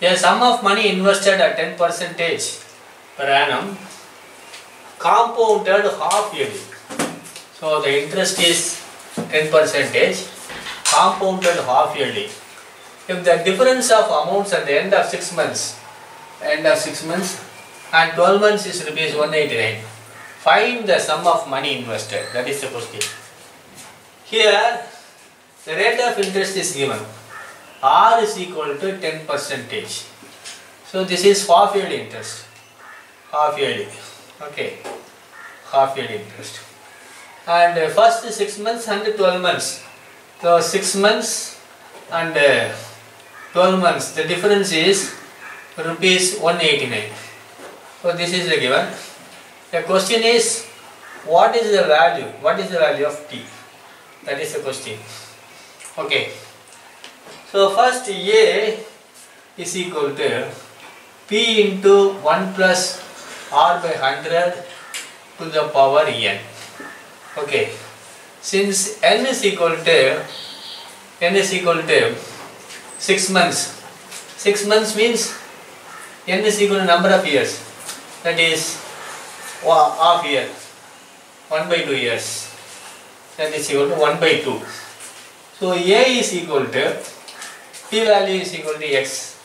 A sum of money invested at 10% per annum compounded half yearly. So the interest is 10% compounded half yearly. If the difference of amounts at the end of 6 months and 12 months is rupees 189, find the sum of money invested. That is the question. Here the rate of interest is given. R is equal to 10%. So this is half yearly interest. Half yearly. Okay. Half yearly interest. And first 6 months and 12 months. So 6 months and 12 months. The difference is rupees 189. So this is the given. The question is, what is the value? What is the value of T? That is the question. Okay. So first A is equal to P into 1 plus R by 100 to the power N. Okay. Since N is equal to 6 months. 6 months means N is equal to number of years. That is half year. 1 by 2 years. That is equal to 1 by 2. So A is equal to P value is equal to X.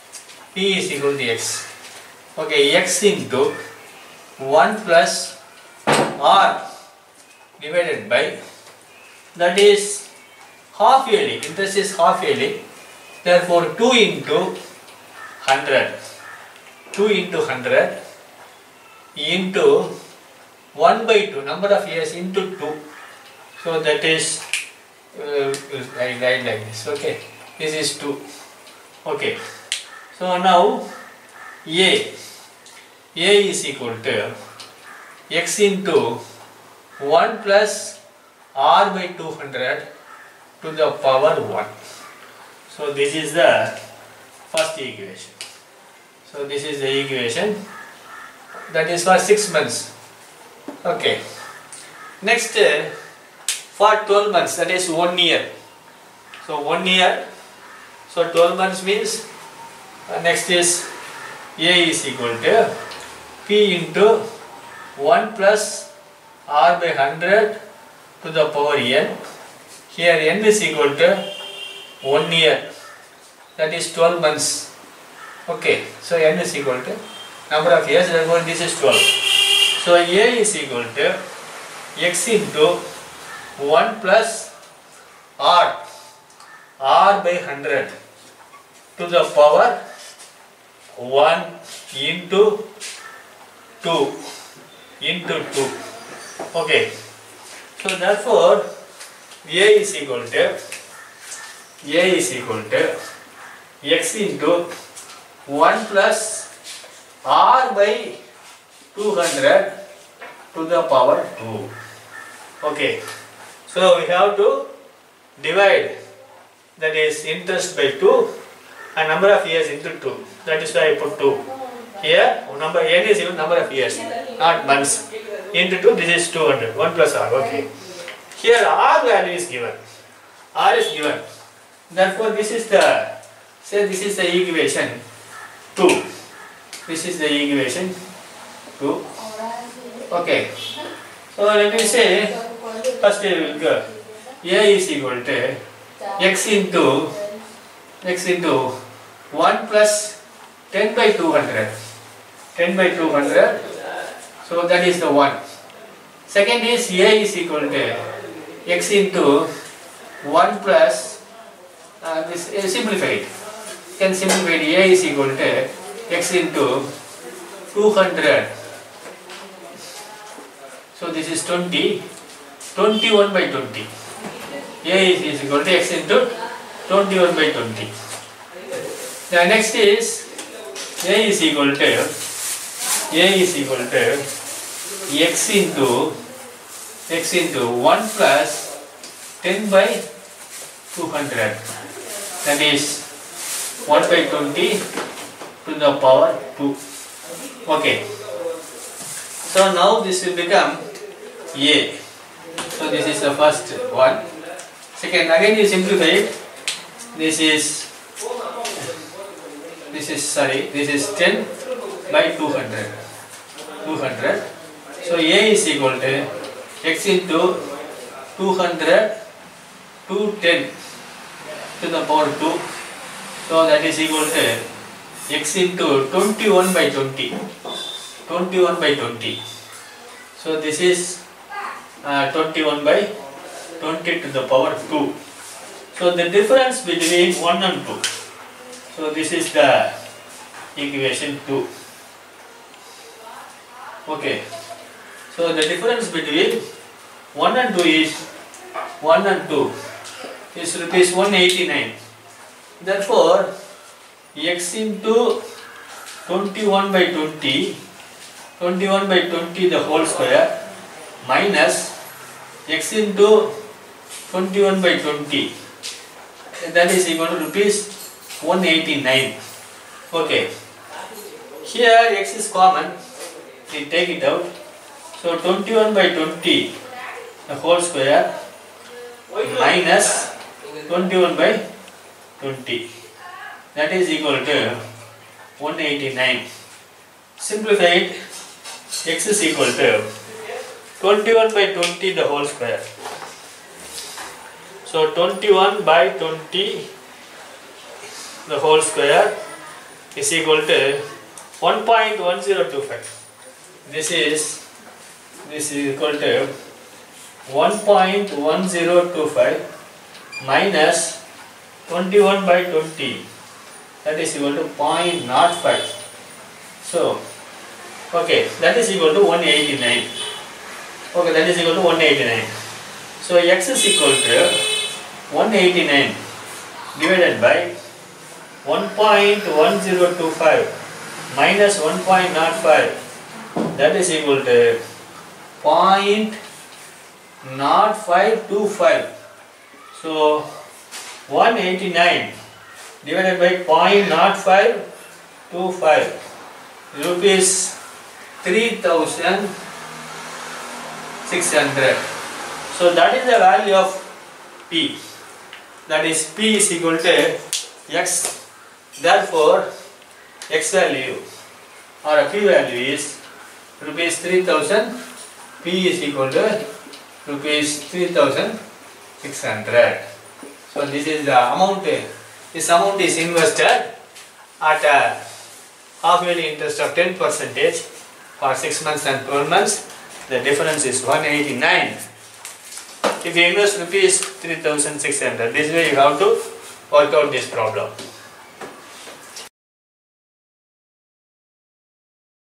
P is equal to X. Okay, X into 1 plus R divided by, that is half yearly. Interest is half yearly. Therefore 2 into 100. 2 into 100 into 1 by 2, number of years into 2. So that is I write like this. Okay, this is 2. Okay, so now A is equal to X into 1 plus R by 200 to the power 1. So this is the first equation. So this is the equation. That is for 6 months. Okay. Next, for 12 months, that is 1 year. So 1 year. So 12 months means next is A is equal to P into 1 plus R by 100 to the power N. Here N is equal to 1 year. That is 12 months. Okay. So N is equal to number of years. Therefore this is 12. So A is equal to X into 1 plus R by 100 to the power 1 into 2 into 2. Okay. So therefore A is equal to X into 1 plus R by 200 to the power 2. Okay. So we have to divide, that is interest by 2 and number of years into 2. That is why I put 2. Here number N is even number of years, not months. Into 2, this is 200. 1 plus R. Okay. Here R value is given. R is given. Therefore this is the, say this is the equation 2. This is the equation 2. Okay. So let me say, first we will go. A is equal to X into 1 plus 10 by 200. 10 by 200. So that is the 1. Second is A is equal to X into 1 plus this is simplified. You can simplify it. A is equal to X into 200. So this is 20. 21 by 20. A is equal to X into 21 by 20. The next is A is equal to X into 1 plus 10 by 200. That is 1 by 20 to the power 2. Okay. So now this will become A. So this is the first one. Second, again you simplify it. This is this is 10 by 200. So A is equal to x into 200 to 10 to the power 2. So that is equal to x into 21 by 20. So this is 21 by 20 to the power 2. So the difference between 1 and 2. So this is the equation 2. Okay. So the difference between 1 and 2 is rupees 189. Therefore, x into 21 by 20 the whole square minus x into 21 by 20, that is equal to rupees 189. Okay. Here x is common, we take it out. So 21 by 20 the whole square minus 21 by 20, that is equal to 189. Simplify it. X is equal to 21 by 20 the whole square. So 21 by 20 the whole square is equal to 1.1025. This is equal to 1.1025 minus 21 by 20, that is equal to 0.05. So okay, that is equal to 189. Okay, that is equal to 189. So x is equal to 189 divided by 1.1025 minus 1.05, that is equal to 0.0525. So 189 divided by 0.0525, rupees 3,600. So that is the value of P. That is P is equal to x. Therefore, x value or a P value is rupees 3,000. P is equal to rupees 3,600. So this is the amount. This amount is invested at a half yearly interest of 10% for 6 months and 12 months. The difference is 189. If you invest rupees 3,600, this way you have to work out this problem.